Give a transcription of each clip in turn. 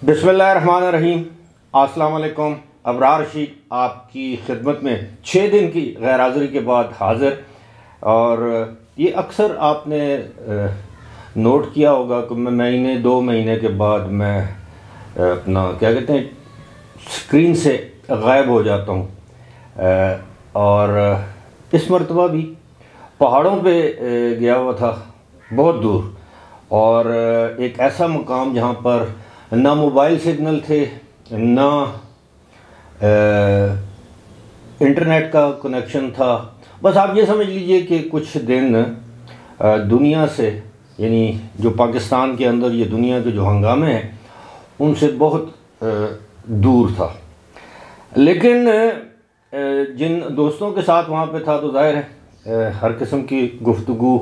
बिस्मिल्लाहिर्रहमानिर्रहीम। अस्सलाम वालेकुम। अबरार रशीद आपकी खिदमत में 6 दिन की गैर हाज़िरी के बाद हाज़िर। और ये अक्सर आपने नोट किया होगा कि मैं महीने 2 महीने के बाद मैं अपना क्या कहते हैं स्क्रीन से गायब हो जाता हूँ। और इस मरतबा भी पहाड़ों पे गया हुआ था, बहुत दूर, और एक ऐसा मकाम जहाँ पर ना मोबाइल सिग्नल थे, ना इंटरनेट का कनेक्शन था। बस आप ये समझ लीजिए कि कुछ दिन दुनिया से, यानी जो पाकिस्तान के अंदर ये दुनिया के जो हंगामे हैं उनसे बहुत दूर था। लेकिन जिन दोस्तों के साथ वहाँ पे था तो जाहिर है हर किस्म की गुफ्तगू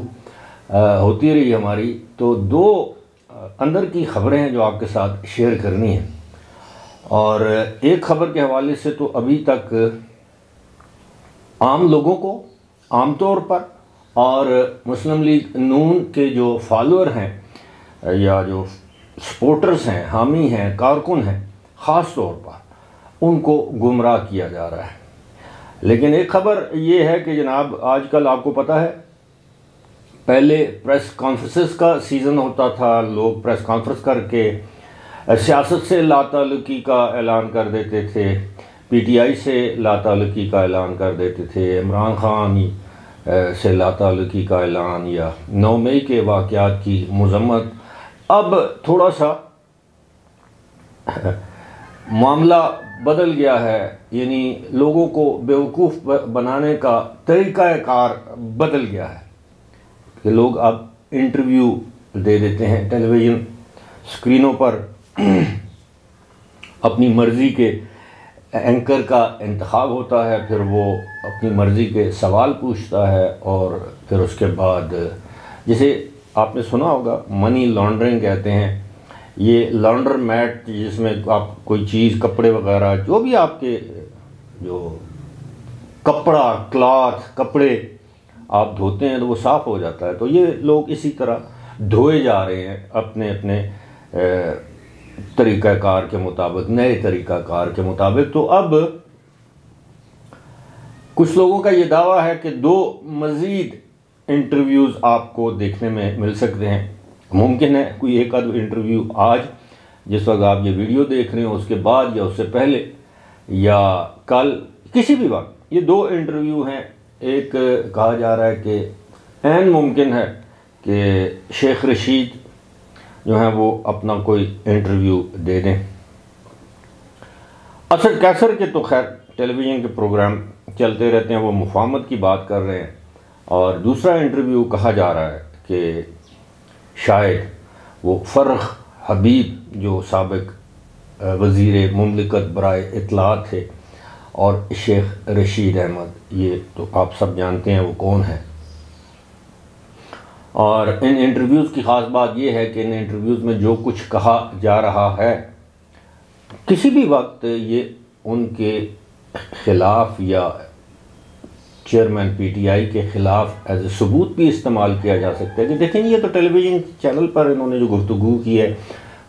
होती रही हमारी। तो 2 अंदर की ख़बरें हैं जो आपके साथ शेयर करनी है। और एक ख़बर के हवाले से तो अभी तक आम लोगों को आम तौर पर और मुस्लिम लीग नून के जो फॉलोअर हैं या जो सपोर्टर्स हैं, हामी हैं, कारकुन हैं, ख़ास तौर पर उनको गुमराह किया जा रहा है। लेकिन एक ख़बर ये है कि जनाब आजकल आपको पता है, पहले प्रेस कॉन्फ्रेंसेस का सीज़न होता था, लोग प्रेस कॉन्फ्रेंस करके सियासत से लाताल्लुकी का ऐलान कर देते थे, पीटीआई से लाताल्लुकी का ऐलान कर देते थे, इमरान खान से लाताल्लुकी का ऐलान, या 9 मई के वाक़यात की मज़म्मत। अब थोड़ा सा मामला बदल गया है, यानी लोगों को बेवकूफ़ बनाने का तरीक़ाकार बदल गया है कि लोग अब इंटरव्यू दे देते हैं टेलीविज़न स्क्रीनों पर। अपनी मर्ज़ी के एंकर का इंतखाब होता है, फिर वो अपनी मर्ज़ी के सवाल पूछता है, और फिर उसके बाद जिसे आपने सुना होगा मनी लॉन्ड्रिंग कहते हैं, ये लॉन्डर मैट जिसमें आप कोई चीज़, कपड़े वगैरह, जो भी आपके जो कपड़ा, क्लॉथ, कपड़े आप धोते हैं तो वो साफ़ हो जाता है। तो ये लोग इसी तरह धोए जा रहे हैं अपने अपने तरीक़ाकार के मुताबिक, नए तरीक़ाकार के मुताबिक। तो अब कुछ लोगों का ये दावा है कि 2 मज़ीद इंटरव्यूज़ आपको देखने में मिल सकते हैं। मुमकिन है कोई एक आध इंटरव्यू आज, जिस वक्त आप ये वीडियो देख रहे हो, उसके बाद या उससे पहले या कल, किसी भी वक्त ये 2 इंटरव्यू हैं। एक कहा जा रहा है कि ऐन मुमकिन है कि शेख रशीद जो हैं वो अपना कोई इंटरव्यू दे दें। असद कैसर के तो खैर टेलीविज़न के प्रोग्राम चलते रहते हैं, वो मुफाहमत की बात कर रहे हैं। और दूसरा इंटरव्यू कहा जा रहा है कि शायद वो फ़र्ख हबीब जो साबिक वज़ीर मुमलिकत बराए इत्तलात थे, और शेख रशीद अहमद, ये तो आप सब जानते हैं वो कौन है। और इन इंटरव्यूज़ की ख़ास बात यह है कि इन इंटरव्यूज़ में जो कुछ कहा जा रहा है, किसी भी वक्त ये उनके ख़िलाफ़ या चेयरमैन पीटीआई के ख़िलाफ़ एज ए सबूत भी इस्तेमाल किया जा सकता है कि देखें ये तो टेलीविज़न चैनल पर इन्होंने जो गुफ्तगू की है,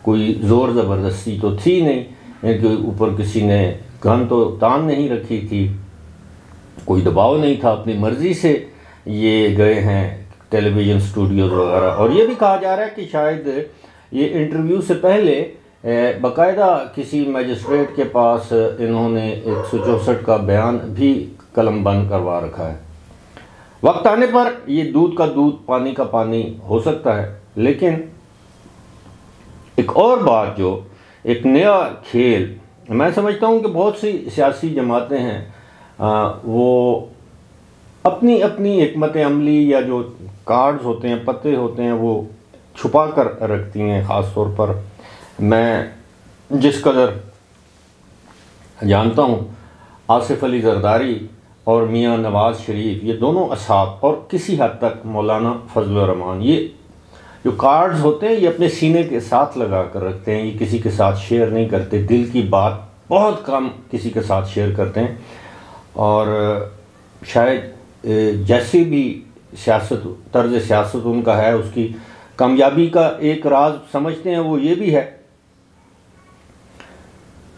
कोई ज़ोर ज़बरदस्ती तो थी नहीं, इनके ऊपर किसी ने गन तो तान नहीं रखी थी, कोई दबाव नहीं था, अपनी मर्ज़ी से ये गए हैं टेलीविज़न स्टूडियोज़ वगैरह। और ये भी कहा जा रहा है कि शायद ये इंटरव्यू से पहले बाकायदा किसी मजिस्ट्रेट के पास इन्होंने 164 का बयान भी कलम बंद करवा रखा है। वक्त आने पर ये दूध का दूध, पानी का पानी हो सकता है। लेकिन एक और बात, जो एक नया खेल, मैं समझता हूँ कि बहुत सी सियासी जमातें हैं वो अपनी अपनी हिकमत अमली या जो कार्ड्स होते हैं, पत्ते होते हैं, वो छुपा कर रखती हैं। ख़ास तौर पर मैं जिस कदर जानता हूँ, आसिफ अली जरदारी और मियाँ नवाज़ शरीफ, ये दोनों असहाब, और किसी हद तक मौलाना फजल रहमान, ये जो कार्ड्स होते हैं ये अपने सीने के साथ लगा कर रखते हैं। ये किसी के साथ शेयर नहीं करते, दिल की बात बहुत कम किसी के साथ शेयर करते हैं। और शायद जैसी भी सियासत, तर्ज सियासत उनका है, उसकी कामयाबी का एक राज समझते हैं वो ये भी है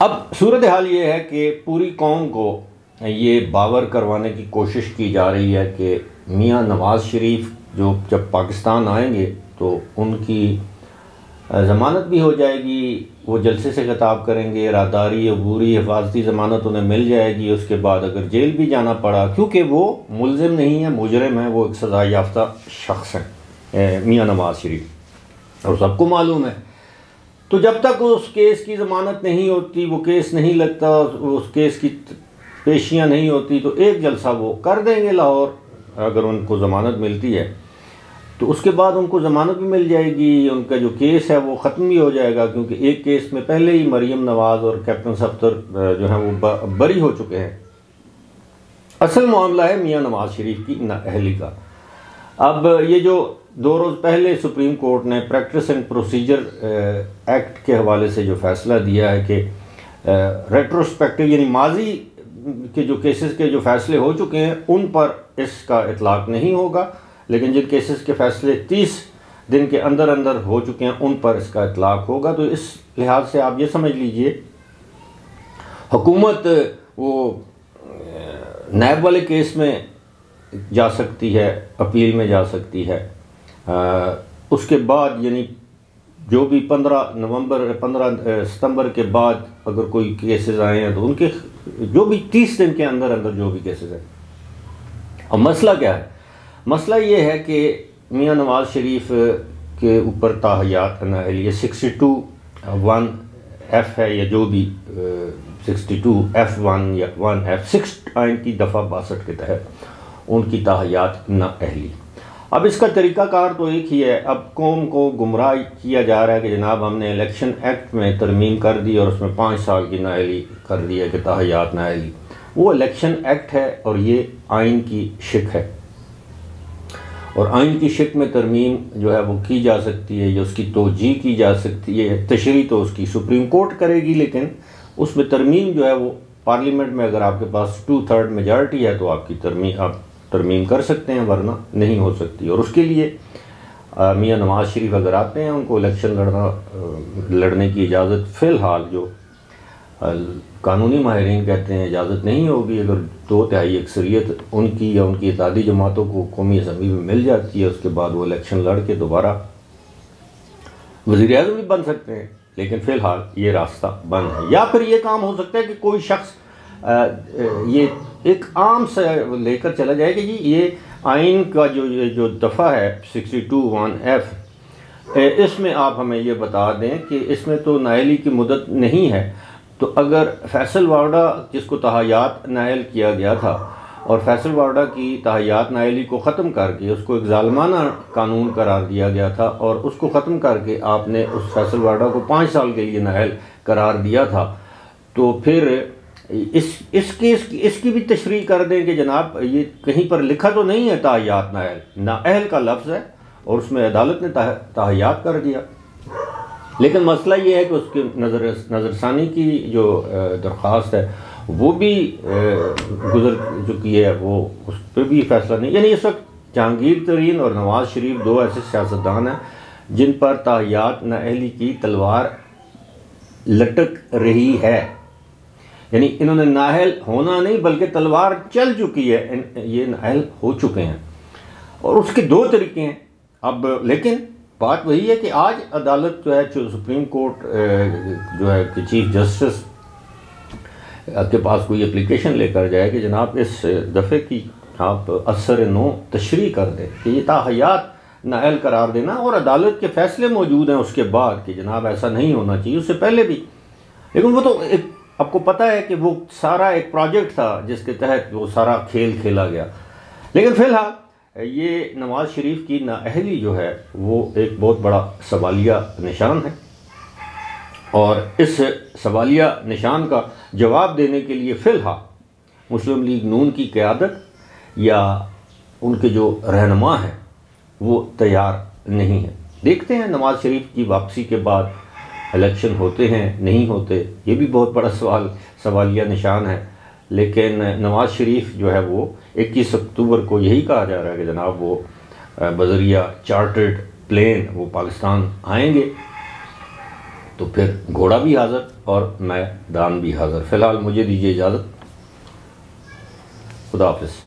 अब सूरत हाल ये है कि पूरी कौम को ये बावर करवाने की कोशिश की जा रही है कि मियाँ नवाज़ शरीफ जो जब पाकिस्तान आएंगे तो उनकी ज़मानत भी हो जाएगी, वो जलसे से खिताब करेंगे, राहदारी अबूरी हिफाजती ज़मानत उन्हें मिल जाएगी। उसके बाद अगर जेल भी जाना पड़ा, क्योंकि वो मुलजिम नहीं है, मुजरिम है, वो एक सज़ा याफ्ता शख्स है मियाँ नवाज़ शरीफ, और सबको मालूम है। तो जब तक उस केस की ज़मानत नहीं होती, वो केस नहीं लगता, उस केस की पेशियाँ नहीं होती, तो एक जलसा वो कर देंगे लाहौर। अगर उनको ज़मानत मिलती है तो उसके बाद उनको ज़मानत भी मिल जाएगी, उनका जो केस है वो ख़त्म भी हो जाएगा, क्योंकि एक केस में पहले ही मरियम नवाज़ और कैप्टन सफ्तर जो हैं वो बरी हो चुके हैं। असल मामला है मियाँ नवाज़ शरीफ की नाअहली का। अब ये जो 2 रोज़ पहले सुप्रीम कोर्ट ने प्रैक्टिस एंड प्रोसीजर एक्ट के हवाले से जो फ़ैसला दिया है कि रेट्रोस्पेक्टिव यानी माजी के जो केसेस के जो फ़ैसले हो चुके हैं उन पर इसका इतलाक़ नहीं होगा, लेकिन जिन केसेस के फ़ैसले 30 दिन के अंदर अंदर हो चुके हैं उन पर इसका इतलाक़ होगा। तो इस लिहाज से आप ये समझ लीजिए, हुकूमत वो नैब वाले केस में जा सकती है, अपील में जा सकती है। उसके बाद यानी जो भी 15 सितंबर के बाद अगर कोई केसेस आए हैं तो उनके जो भी 30 दिन के अंदर अंदर जो भी केसेस हैं। अब मसला क्या है? मसला ये है कि मियाँ नवाज़ शरीफ के ऊपर ताहयात नाअहली 62(1)(f) है या जो भी 62(f)(1) या 1(f)(6) आइन की दफ़ा 62 के तहत उनकी ताहयात नाअहली। अब इसका तरीक़ाकार तो एक ही है। अब कौम को गुमराह किया जा रहा है कि जनाब हमने इलेक्शन एक्ट में तरमीम कर दी और उसमें 5 साल की नाअहली कर दी है कि ताहयात नाअहली। वो इलेक्शन एक्ट है और ये आइन की शिक है, और आइन की शिक में तरमीम जो है वो की जा सकती है या उसकी तोजी की जा सकती है। तशरीह तो उसकी सुप्रीम कोर्ट करेगी, लेकिन उसमें तरमीम जो है वो पार्लियामेंट में अगर आपके पास 2/3 मेजॉरिटी है तो आपकी तरमीम कर सकते हैं, वरना नहीं हो सकती। और उसके लिए मियाँ नवाज़ शरीफ अगर आते हैं उनको इलेक्शन लड़ने की इजाज़त फ़िलहाल जो कानूनी माहिरीन कहते हैं इजाज़त नहीं होगी। अगर 2/3 अक्सरियत उनकी या उनकी इत्तेहादी जमातों को कौमी असम्बली में मिल जाती है, उसके बाद वो इलेक्शन लड़ के दोबारा वज़ीर-ए-आज़म भी बन सकते हैं, लेकिन फ़िलहाल ये रास्ता बंद है। या फिर ये काम हो सकता है कि कोई शख्स ये एक आम से लेकर चला जाए कि जी ये आइन का जो दफ़ा है 62(1)(f), इसमें आप हमें ये बता दें कि इसमें तो नाअहली की मुद्दत नहीं है। तो अगर फैसल वार्डा जिसको ताहयात नाअहल किया गया था और फैसल वार्डा की ताहयात नाअहली को ख़त्म करके उसको एक ज़ालिमाना कानून करार दिया गया था और उसको ख़त्म करके आपने उस फैसल वार्डा को 5 साल के लिए नाअहल करार दिया था, तो फिर इसकी भी तशरीह कर दें कि जनाब ये कहीं पर लिखा तो नहीं है ताहयात नाअहल, नाअहल का लफ्ज़ है और उसमें अदालत ने ताहयात कर दिया। लेकिन मसला ये है कि उसकी नज़रसानी की जो दरख्वास्त है वो भी गुजर चुकी है, वो उस पर भी फैसला नहीं। यानी इस वक्त जहांगीर तरीन और नवाज़ शरीफ 2 ऐसे सियासतदान हैं जिन पर ताहयात नाअहली की तलवार लटक रही है। यानी इन्होंने नाअहल होना नहीं बल्कि तलवार चल चुकी है, ये नाअहल हो चुके हैं और उसके 2 तरीके हैं। अब लेकिन बात वही है कि आज अदालत जो है, जो सुप्रीम कोर्ट जो है कि चीफ जस्टिस के पास कोई एप्लीकेशन लेकर जाए कि जनाब इस दफ़े की आप असर नो तशरीह कर दें कि ये ताहयात नाअहल करार देना, और अदालत के फ़ैसले मौजूद हैं उसके बाद कि जनाब ऐसा नहीं होना चाहिए, उससे पहले भी। लेकिन वो तो एक आपको पता है कि वो सारा एक प्रोजेक्ट था जिसके तहत वो सारा खेल खेला गया। लेकिन फ़िलहाल ये नवाज़ शरीफ की नाअहली जो है वो एक बहुत बड़ा सवालिया निशान है, और इस सवालिया निशान का जवाब देने के लिए फ़िलहाल मुस्लिम लीग नून की क़यादत या उनके जो रहनुमा हैं वो तैयार नहीं है। देखते हैं नवाज़ शरीफ की वापसी के बाद इलेक्शन होते हैं नहीं होते, ये भी बहुत बड़ा सवालिया निशान है। लेकिन नवाज़ शरीफ जो है वो 21 अक्टूबर को यही कहा जा रहा है कि जनाब वो बज़रिया चार्टर्ड प्लेन वो पाकिस्तान आएंगे। तो फिर घोड़ा भी हाज़िर और मैदान भी हाज़िर। फ़िलहाल मुझे दीजिए इजाज़त। खुदा हाफ़िज़।